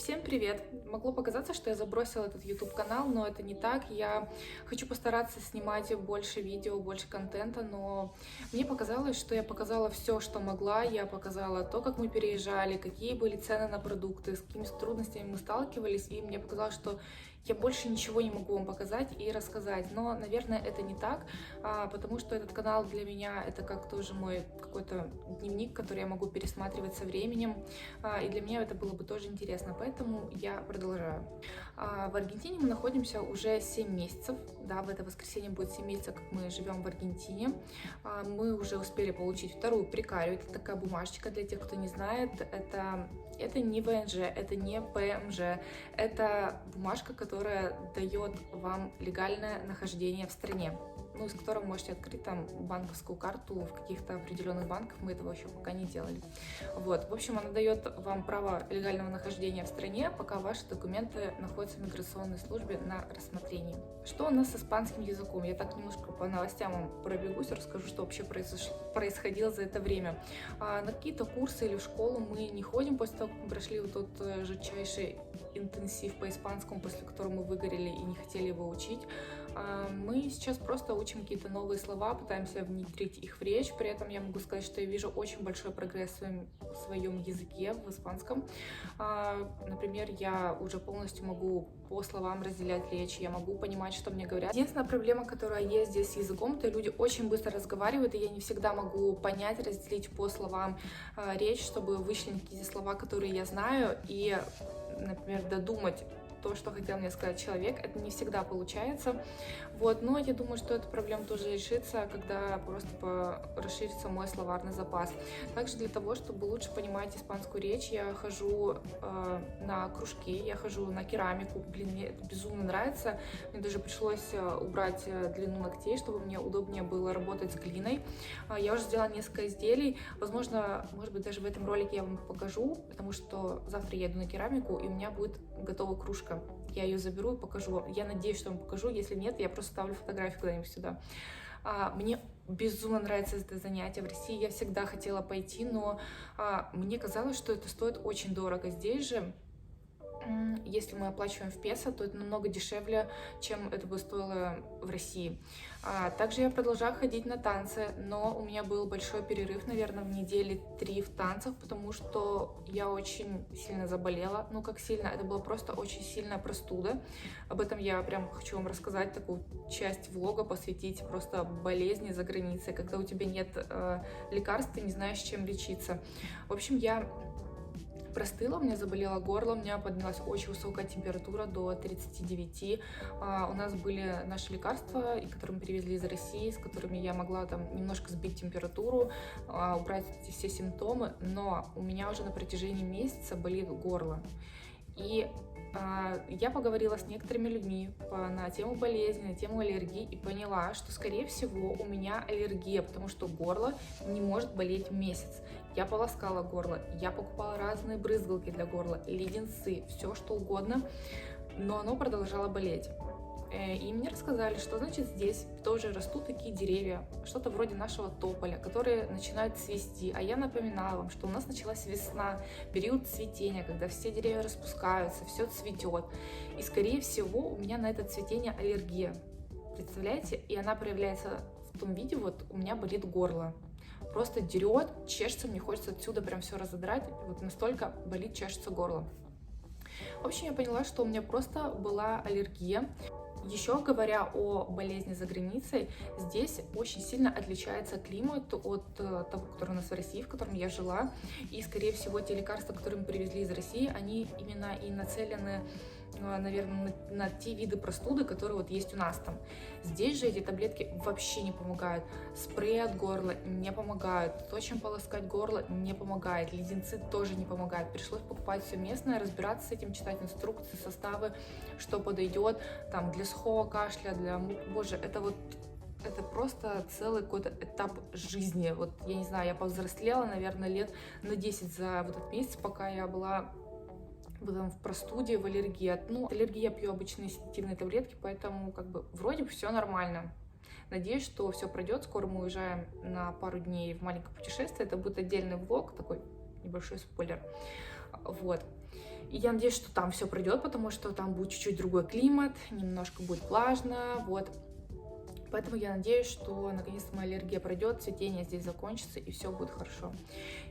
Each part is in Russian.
Всем привет! Могло показаться, что я забросила этот YouTube канал, но это не так. Я хочу постараться снимать больше видео, больше контента, но мне показалось, что я показала все, что могла. Я показала то, как мы переезжали, какие были цены на продукты, с какими трудностями мы сталкивались, и мне показалось, что я больше ничего не могу вам показать и рассказать. Но, наверное, это не так, потому что этот канал для меня это как тоже мой какой-то дневник, который я могу пересматривать со временем, и для меня это было бы тоже интересно, поэтому я продолжаю. В Аргентине мы находимся уже 7 месяцев, да, в это воскресенье будет 7 месяцев, как мы живем в Аргентине. Мы уже успели получить вторую прекарию, это такая бумажечка для тех, кто не знает, это не ВНЖ, это не ПМЖ, это бумажка, которая дает вам легальное нахождение в стране, ну, из которого вы можете открыть там банковскую карту в каких-то определенных банках, мы этого еще пока не делали. Вот, в общем, она дает вам право легального нахождения в стране, пока ваши документы находятся в миграционной службе на рассмотрении. Что у нас с испанским языком? Я так немножко по новостям вам пробегусь, расскажу, что вообще происходило за это время. На какие-то курсы или в школу мы не ходим после того, как мы прошли вот тот жутчайший интенсив по испанскому, после которого мы выгорели и не хотели его учить. Мы сейчас просто учим какие-то новые слова, пытаемся внедрить их в речь. При этом я могу сказать, что я вижу очень большой прогресс в своем языке, в испанском. Например, я уже полностью могу по словам разделять речь, я могу понимать, что мне говорят. Единственная проблема, которая есть здесь с языком, это люди очень быстро разговаривают, и я не всегда могу понять, разделить по словам речь, чтобы вычленить какие-то слова, которые я знаю, и, например, додумать то, что хотел мне сказать человек, это не всегда получается, вот, но я думаю, что эта проблема тоже решится, когда просто расширится мой словарный запас. Также для того, чтобы лучше понимать испанскую речь, я хожу на кружки, я хожу на керамику, блин, мне это безумно нравится, мне даже пришлось убрать длину ногтей, чтобы мне удобнее было работать с глиной. Я уже сделала несколько изделий, возможно, может быть, даже в этом ролике я вам их покажу, потому что завтра я еду на керамику, и у меня будет готова кружка. Я ее заберу и покажу вам. Я надеюсь, что вам покажу. Если нет, я просто ставлю фотографию куда-нибудь сюда. Мне безумно нравится это занятие. В России я всегда хотела пойти, но мне казалось, что это стоит очень дорого. Здесь же, если мы оплачиваем в песо, то это намного дешевле, чем это бы стоило в России. Также я продолжаю ходить на танцы, но у меня был большой перерыв, наверное, в недели 3 в танцах, потому что я очень сильно заболела. Ну, как сильно? Это была просто очень сильная простуда. Об этом я прям хочу вам рассказать, такую часть влога посвятить просто болезни за границей, когда у тебя нет лекарств, ты не знаешь, чем лечиться. В общем, я простыла, у меня заболело горло, у меня поднялась очень высокая температура до 39. У нас были наши лекарства, которые мы перевезли из России, с которыми я могла там немножко сбить температуру, убрать эти все симптомы, но у меня уже на протяжении месяца болит горло. И я поговорила с некоторыми людьми на тему болезни, на тему аллергии и поняла, что, скорее всего, у меня аллергия, потому что горло не может болеть месяц. Я полоскала горло, я покупала разные брызгалки для горла, леденцы, все что угодно, но оно продолжало болеть. И мне рассказали, что, значит, здесь тоже растут такие деревья, что-то вроде нашего тополя, которые начинают цвести. А я напоминала вам, что у нас началась весна, период цветения, когда все деревья распускаются, все цветет. И, скорее всего, у меня на это цветение аллергия. Представляете? И она проявляется в том виде, вот у меня болит горло. Просто дерет, чешется, мне хочется отсюда прям все разодрать. Вот настолько болит, чешется горло. В общем, я поняла, что у меня просто была аллергия. Еще говоря о болезни за границей, здесь очень сильно отличается климат от того, который у нас в России, в котором я жила. И, скорее всего, те лекарства, которые мы привезли из России, они именно и нацелены, наверное, на те виды простуды, которые вот есть у нас там. Здесь же эти таблетки вообще не помогают. Спреи от горла не помогают. То, чем полоскать горло, не помогает. Леденцы тоже не помогают. Пришлось покупать все местное, разбираться с этим, читать инструкции, составы, что подойдет там для сухого кашля, для... Боже, это просто целый какой-то этап жизни. Вот, я не знаю, я повзрослела, наверное, лет на 10 за вот этот месяц, пока я была в простуде, в аллергии. Ну, от аллергии я пью обычные седативные таблетки, поэтому как бы вроде бы все нормально. Надеюсь, что все пройдет. Скоро мы уезжаем на пару дней в маленькое путешествие. Это будет отдельный влог, такой небольшой спойлер. Вот. И я надеюсь, что там все пройдет, потому что там будет чуть-чуть другой климат, немножко будет влажно, вот. Поэтому я надеюсь, что наконец-то моя аллергия пройдет, цветение здесь закончится и все будет хорошо.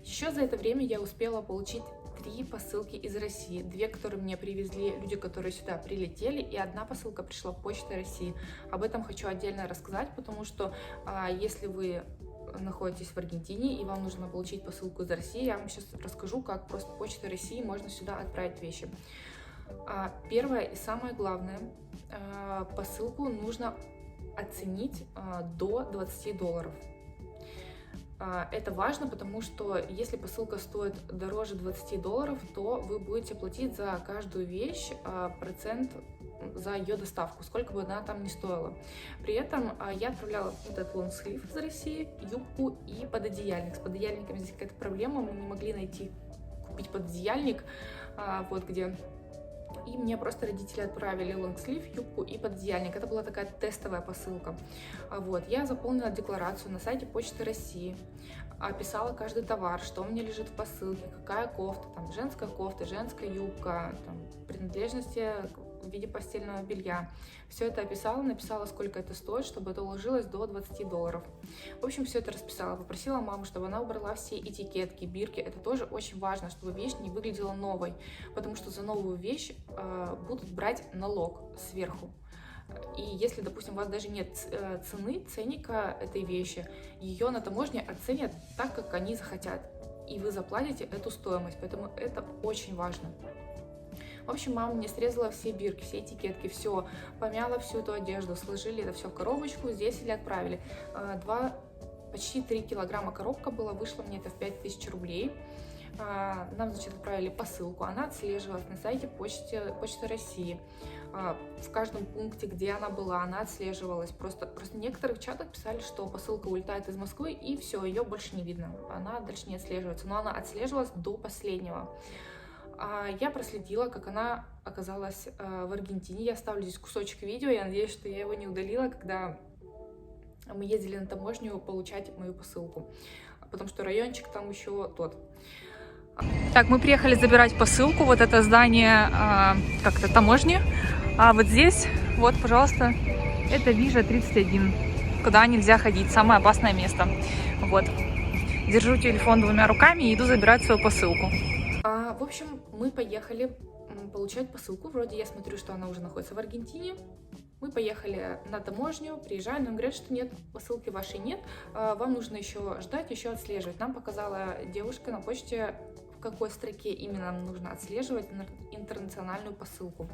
Еще за это время я успела получить 3 посылки из России. 2, которые мне привезли люди, которые сюда прилетели, и 1 посылка пришла Почтой России. Об этом хочу отдельно рассказать, потому что если вы находитесь в Аргентине и вам нужно получить посылку из России, я вам сейчас расскажу, как просто Почтой России можно сюда отправить вещи. Первое и самое главное, посылку нужно оценить до $20. Это важно, потому что если посылка стоит дороже $20, то вы будете платить за каждую вещь процент за ее доставку, сколько бы она там ни стоила. При этом я отправляла вот этот лонгслив из России, юбку и пододеяльник. С пододеяльниками здесь какая-то проблема, мы не могли купить пододеяльник, вот где... И мне просто родители отправили лонгслив, юбку и пододеяльник. Это была такая тестовая посылка. Вот. Я заполнила декларацию на сайте Почты России, описала каждый товар, что у меня лежит в посылке, какая кофта, там кофта, женская юбка, там, принадлежности в виде постельного белья. Все это описала, написала, сколько это стоит, чтобы это уложилось до $20. В общем, все это расписала. Попросила маму, чтобы она убрала все этикетки, бирки. Это тоже очень важно, чтобы вещь не выглядела новой, потому что за новую вещь будут брать налог сверху. И если, допустим, у вас даже нет ценника этой вещи, ее на таможне оценят так, как они захотят, и вы заплатите эту стоимость, поэтому это очень важно. В общем, мама мне срезала все бирки, все этикетки, все, помяла всю эту одежду, сложили это все в коробочку, здесь или отправили. Почти 3 килограмма коробка была, вышло мне это в 5000 рублей. Нам, значит, отправили посылку, она отслеживалась на сайте Почты России. В каждом пункте, где она была, она отслеживалась. Просто в некоторых чатах писали, что посылка улетает из Москвы, и все, ее больше не видно. Она дальше не отслеживается, но она отслеживалась до последнего. Я проследила, как она оказалась в Аргентине. Я оставлю здесь кусочек видео, я надеюсь, что я его не удалила, когда мы ездили на таможню получать мою посылку, потому что райончик там еще тот. Так, мы приехали забирать посылку, вот это здание как-то таможни, а вот здесь, вот, пожалуйста, это Вижа 31, куда нельзя ходить, самое опасное место. Вот, держу телефон 2 руками и иду забирать свою посылку. В общем, мы поехали получать посылку, вроде я смотрю, что она уже находится в Аргентине. Мы поехали на таможню, приезжаем, нам говорят, что нет, посылки вашей нет, вам нужно еще ждать, еще отслеживать. Нам показала девушка на почте, в какой строке именно нам нужно отслеживать интернациональную посылку.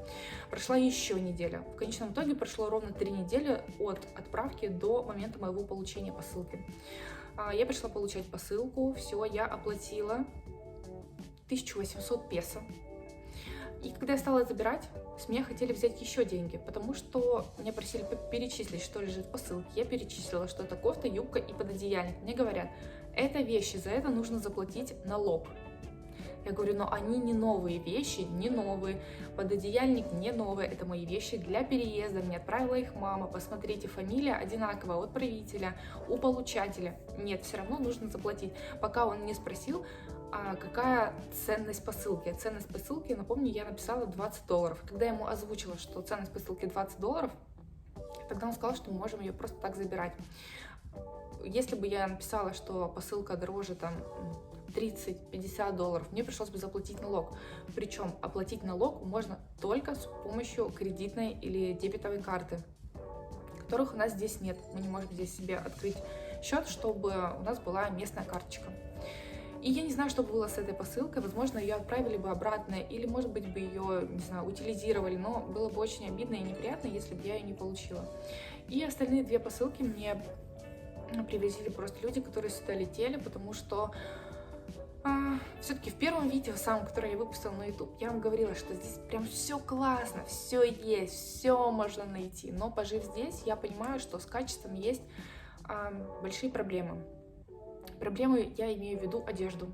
Прошла еще неделя. В конечном итоге прошло ровно 3 недели от отправки до момента моего получения посылки. Я пришла получать посылку, все, я оплатила 1800 песо. И когда я стала забирать, с меня хотели взять еще деньги, потому что меня просили перечислить, что лежит в посылке. Я перечислила, что это кофта, юбка и пододеяльник. Мне говорят, это вещи, за это нужно заплатить налог. Я говорю, но они не новые вещи, не новые, пододеяльник не новый, это мои вещи для переезда, мне отправила их мама, посмотрите, фамилия одинаковая у отправителя, у получателя. Нет, все равно нужно заплатить, пока он не спросил, какая ценность посылки. Ценность посылки, напомню, я написала $20. Когда я ему озвучила, что ценность посылки $20, тогда он сказал, что мы можем ее просто так забирать. Если бы я написала, что посылка дороже там $30-50, мне пришлось бы заплатить налог. Причем оплатить налог можно только с помощью кредитной или дебетовой карты, которых у нас здесь нет. Мы не можем здесь себе открыть счет, чтобы у нас была местная карточка. И я не знаю, что было с этой посылкой. Возможно, ее отправили бы обратно, или, может быть, бы ее, не знаю, утилизировали. Но было бы очень обидно и неприятно, если бы я ее не получила. И остальные 2 посылки мне привезли просто люди, которые сюда летели, потому что все-таки в первом видео, самом, которое я выпустила на YouTube, я вам говорила, что здесь прям все классно, все есть, все можно найти. Но пожив здесь, я понимаю, что с качеством есть большие проблемы. Проблемы я имею в виду одежду.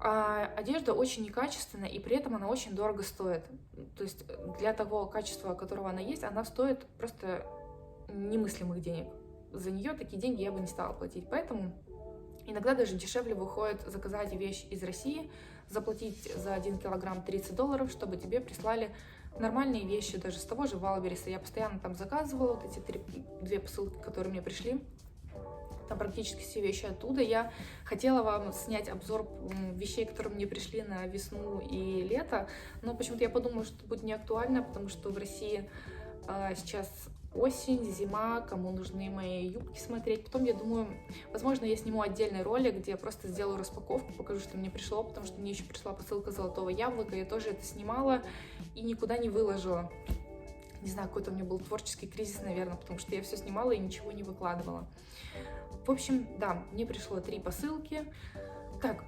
Одежда очень некачественная, и при этом она очень дорого стоит. То есть для того качества, которого она есть, она стоит просто немыслимых денег. За нее такие деньги я бы не стала платить. Поэтому Иногда даже дешевле выходит заказать вещь из России, заплатить за 1 килограмм $30, чтобы тебе прислали нормальные вещи, даже с того же Валбериса. Я постоянно там заказывала вот эти две посылки, которые мне пришли. Там практически все вещи оттуда. Я хотела вам снять обзор вещей, которые мне пришли на весну и лето, но почему-то я подумала, что это будет не актуально, потому что в России сейчас осень, зима, кому нужны мои юбки смотреть. Потом я думаю, возможно, я сниму отдельный ролик, где я просто сделаю распаковку, покажу, что мне пришло, потому что мне еще пришла посылка золотого яблока, я тоже это снимала и никуда не выложила. Не знаю, какой-то у меня был творческий кризис, наверное, потому что я все снимала и ничего не выкладывала. В общем, да, мне пришло 3 посылки. Так,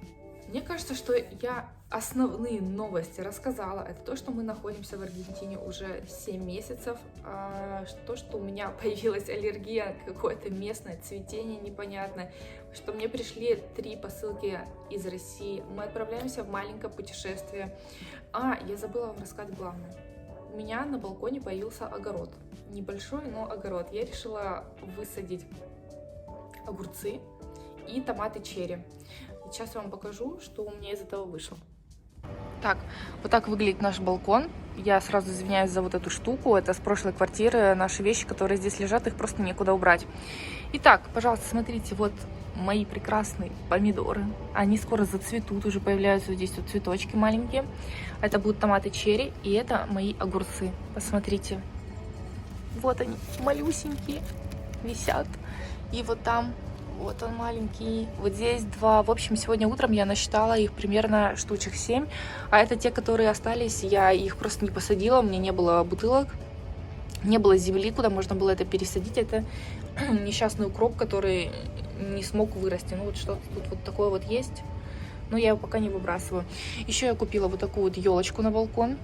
мне кажется, что я основные новости рассказала. Это то, что мы находимся в Аргентине уже 7 месяцев. То, что у меня появилась аллергия, какое-то местное цветение непонятное. Что мне пришли 3 посылки из России. Мы отправляемся в маленькое путешествие. Я забыла вам рассказать главное. У меня на балконе появился огород. Небольшой, но огород. Я решила высадить огурцы и томаты черри. Сейчас я вам покажу, что у меня из этого вышло. Так, вот так выглядит наш балкон. Я сразу извиняюсь за вот эту штуку. Это с прошлой квартиры. Наши вещи, которые здесь лежат, их просто некуда убрать. Итак, пожалуйста, смотрите, вот мои прекрасные помидоры. Они скоро зацветут, уже появляются здесь вот цветочки маленькие. Это будут томаты черри, и это мои огурцы. Посмотрите. Вот они, малюсенькие, висят. И вот там, вот он маленький, вот здесь 2. В общем, сегодня утром я насчитала их примерно штучек 7. А это те, которые остались, я их просто не посадила, у меня не было бутылок, не было земли, куда можно было это пересадить. Это несчастный укроп, который не смог вырасти. Ну вот что-то тут вот такое вот есть, но я его пока не выбрасываю. Еще я купила вот такую вот елочку на балкон.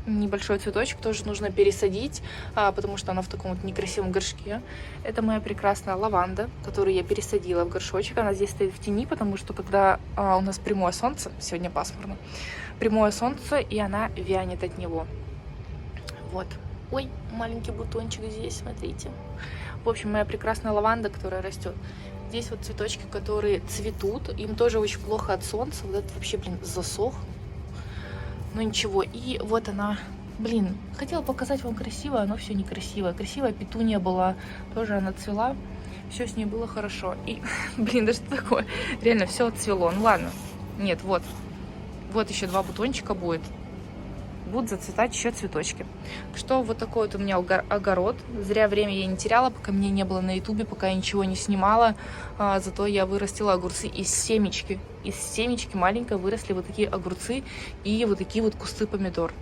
Небольшой цветочек тоже нужно пересадить, потому что она в таком вот некрасивом горшке. Это моя прекрасная лаванда, которую я пересадила в горшочек. Она здесь стоит в тени, потому что когда у нас прямое солнце, сегодня пасмурно, прямое солнце, и она вянет от него. Вот. Ой, маленький бутончик здесь, смотрите. В общем, моя прекрасная лаванда, которая растет. Здесь вот цветочки, которые цветут. Им тоже очень плохо от солнца. Вот это вообще, блин, засох. Но ничего. И вот она. Блин, хотела показать вам красивое, но все некрасивое. Красивая петуния была. Тоже она цвела. Все с ней было хорошо. И, блин, да что такое? Реально, все отцвело. Ну ладно. Нет, вот. Вот еще 2 бутончика будет. Будут зацветать еще цветочки. Что вот такой вот у меня огород. Зря время я не теряла, пока меня не было на ютубе, пока я ничего не снимала. Зато я вырастила огурцы из семечки. Из семечки маленькой выросли вот такие огурцы и вот такие вот кусты помидор.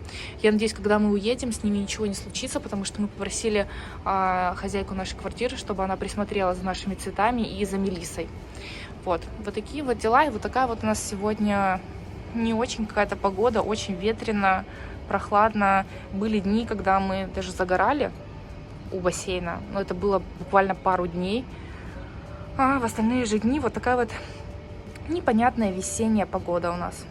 Я надеюсь, когда мы уедем, с ними ничего не случится, потому что мы попросили хозяйку нашей квартиры, чтобы она присмотрела за нашими цветами и за мелиссой. Вот такие вот дела. И вот такая вот у нас сегодня не очень какая-то погода, очень ветрено, прохладно. Были дни, когда мы даже загорали у бассейна, но это было буквально пару дней. А в остальные же дни вот такая вот непонятная весенняя погода у нас.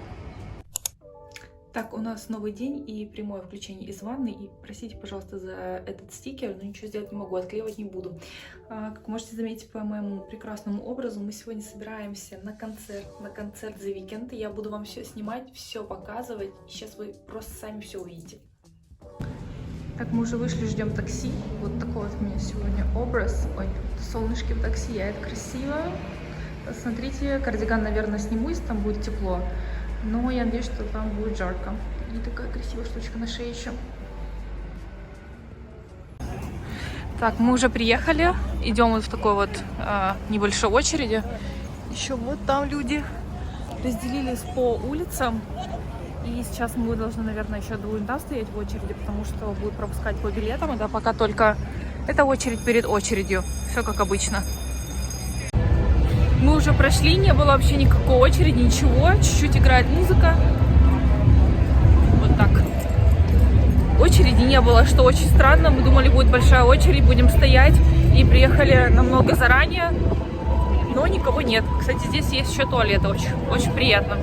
Так, у нас новый день и прямое включение из ванны. И простите, пожалуйста, за этот стикер, но ничего сделать не могу, отклеивать не буду. Как можете заметить по моему прекрасному образу, мы сегодня собираемся на концерт The Weeknd. Я буду вам все снимать, все показывать. Сейчас вы просто сами все увидите. Так, мы уже вышли, ждем такси. Вот такой вот у меня сегодня образ. Ой, солнышки в такси, а это красиво. Смотрите, кардиган, наверное, сниму, если там будет тепло. Но я надеюсь, что там будет жарко. И такая красивая штучка на шее еще. Так, мы уже приехали. Идем вот в такой вот небольшой очереди. Еще вот там люди разделились по улицам. И сейчас мы должны, наверное, еще будем там стоять в очереди, потому что будут пропускать по билетам. Это пока только это очередь перед очередью. Все как обычно. Мы уже прошли, не было вообще никакой очереди, ничего. Чуть-чуть играет музыка. Вот так. Очереди не было, что очень странно. Мы думали, будет большая очередь, будем стоять. И приехали намного заранее. Но никого нет. Кстати, здесь есть еще туалеты. Очень приятно.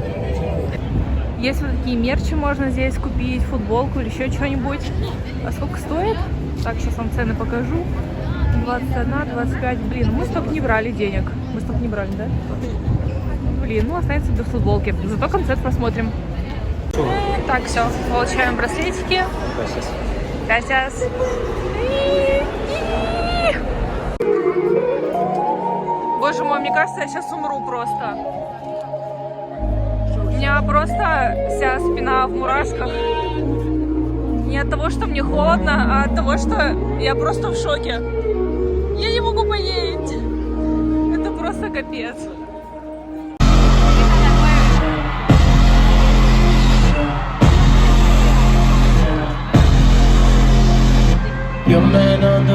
Есть вот такие мерчи, можно здесь купить, футболку или еще что-нибудь. А сколько стоит? Так, сейчас вам цены покажу. 21, 25. Блин, мы столько не брали денег. Мы столько не брали, да? Блин, ну останется до футболки. Зато концерт просмотрим. Так, все, получаем браслетики. Gracias. Боже мой, мне кажется, я сейчас умру просто. У меня просто вся спина в мурашках. Не от того, что мне холодно, а от того, что я просто в шоке. Я не могу поесть. Это просто капец. Your man on